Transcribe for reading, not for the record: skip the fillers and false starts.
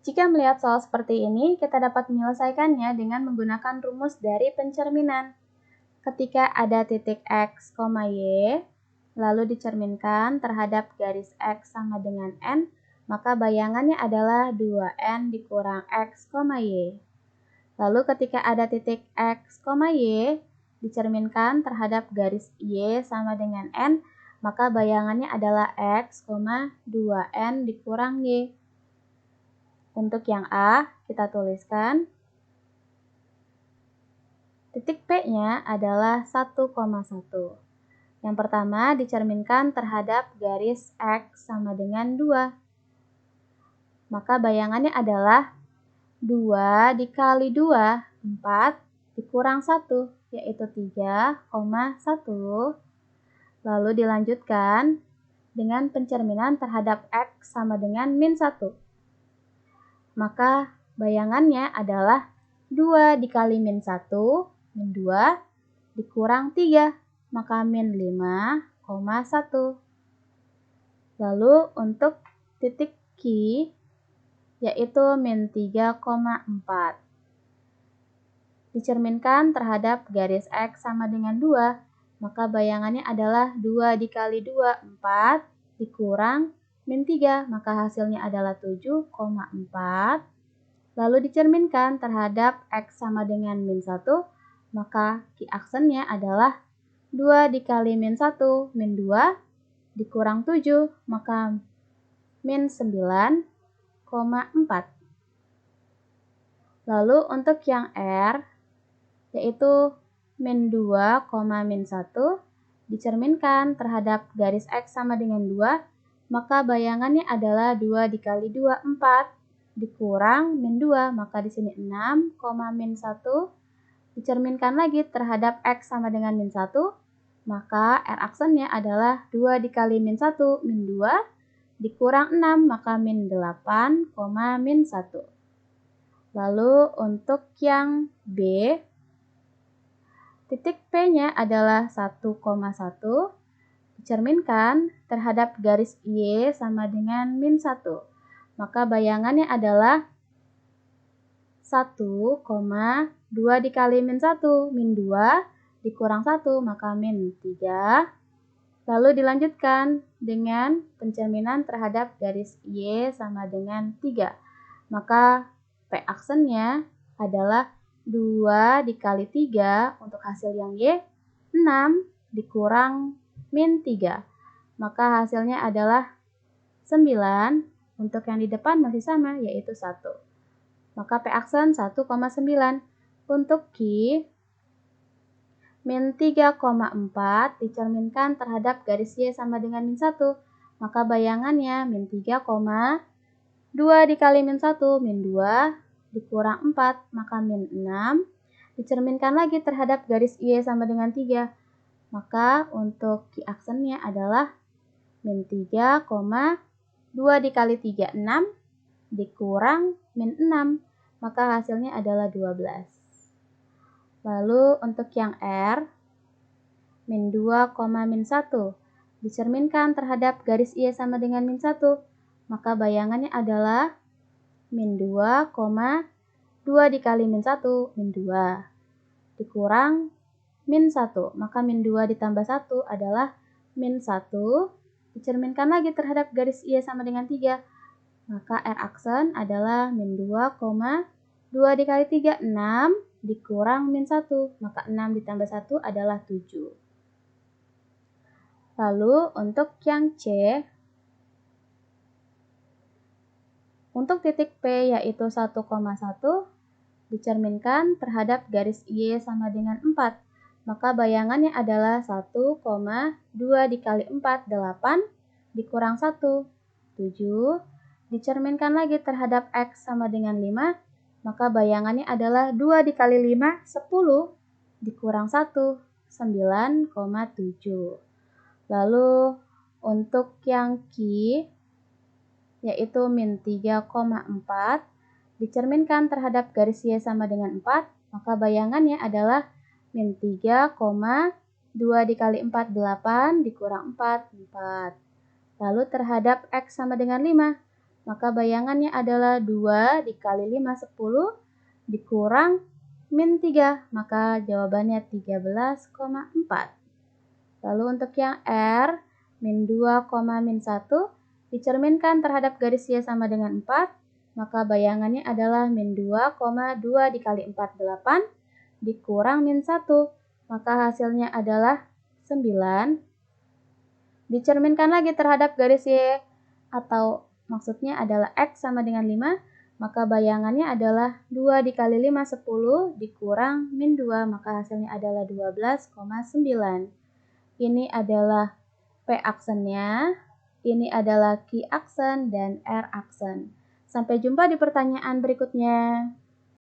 Jika melihat soal seperti ini, kita dapat menyelesaikannya dengan menggunakan rumus dari pencerminan. Ketika ada titik X, Y, lalu dicerminkan terhadap garis X sama dengan N, maka bayangannya adalah 2N dikurang X, Y. Lalu ketika ada titik X, Y, dicerminkan terhadap garis Y sama dengan N, maka bayangannya adalah X, 2N dikurang Y. Untuk yang A, kita tuliskan titik P-nya adalah 1,1. Yang pertama dicerminkan terhadap garis X sama dengan 2. Maka bayangannya adalah 2 dikali 2, 4, dikurang 1, yaitu 3,1. Lalu dilanjutkan dengan pencerminan terhadap X sama dengan min 1. Maka bayangannya adalah 2 dikali min 1, min 2, dikurang 3, maka min 5,1. Lalu untuk titik Q, yaitu min 3,4. Dicerminkan terhadap garis X sama dengan 2, maka bayangannya adalah 2 dikali 2, 4, dikurang min 3, maka hasilnya adalah 7,4. Lalu dicerminkan terhadap X sama dengan min 1, maka Q aksennya adalah 2 dikali min 1, min 2, dikurang 7, maka min 9,4. Lalu untuk yang R, yaitu min 2, min 1, dicerminkan terhadap garis X sama dengan 2, maka bayangannya adalah 2 dikali 2, 4, dikurang min 2, maka di sini 6, min 1, dicerminkan lagi terhadap X sama dengan min 1, maka R aksennya adalah 2 dikali min 1, min 2, dikurang 6, maka min 8, min 1. Lalu untuk yang B, titik P-nya adalah 1,1, dicerminkan terhadap garis Y sama dengan min 1. Maka bayangannya adalah 1,2 dikali min 1, min 2, dikurang 1, maka min 3. Lalu dilanjutkan dengan pencerminan terhadap garis Y sama dengan 3. Maka P aksennya adalah 2 dikali 3, untuk hasil yang Y, 6, dikurang min 3. Maka hasilnya adalah 9, untuk yang di depan masih sama, yaitu 1. Maka P aksen 1,9. Untuk Q, min 3,4 dicerminkan terhadap garis Y sama dengan min 1. Maka bayangannya min 3,2 dikali min 1, min 2, dikurang 4, maka min 6. Dicerminkan lagi terhadap garis Y sama dengan 3. Maka untuk Q aksennya adalah min 3,2 dikali 3, 6, dikurang min 6, maka hasilnya adalah 12. Lalu untuk yang R, min 2, min 1, dicerminkan terhadap garis Y sama dengan min 1, maka bayangannya adalah min 2, 2 dikali min 1, min 2, dikurang min 1, maka min 2 ditambah 1 adalah min 1, dicerminkan lagi terhadap garis Y sama dengan 3, maka R aksen adalah min 2, 2 dikali 3, 6, dikurang min 1, maka 6 ditambah 1 adalah 7. Lalu untuk yang C, untuk titik P yaitu 1,1, dicerminkan terhadap garis Y sama dengan 4, maka bayangannya adalah 1,2 dikali 4, 8, dikurang 1, 7, dicerminkan lagi terhadap X sama dengan 5, maka bayangannya adalah 2 dikali 5, 10, dikurang 1, 9,7. Lalu untuk yang Q, yaitu min 3,4, dicerminkan terhadap garis Y sama dengan 4, maka bayangannya adalah min 3,2 dikali 4, 8, dikurang 4, 4. Lalu terhadap X sama dengan 5, maka bayangannya adalah 2 dikali 5, 10, dikurang min 3, maka jawabannya 13,4. Lalu untuk yang R, min 2, min 1, dicerminkan terhadap garis Y sama dengan 4, maka bayangannya adalah min 2, 2 dikali 4, 8, dikurang min 1, maka hasilnya adalah 9. Dicerminkan lagi terhadap garis Y, atau maksudnya adalah X sama dengan 5, maka bayangannya adalah 2 dikali 5, 10, dikurang min 2, maka hasilnya adalah 12,9. Ini adalah P aksennya, ini adalah Q aksen, dan R aksen. Sampai jumpa di pertanyaan berikutnya.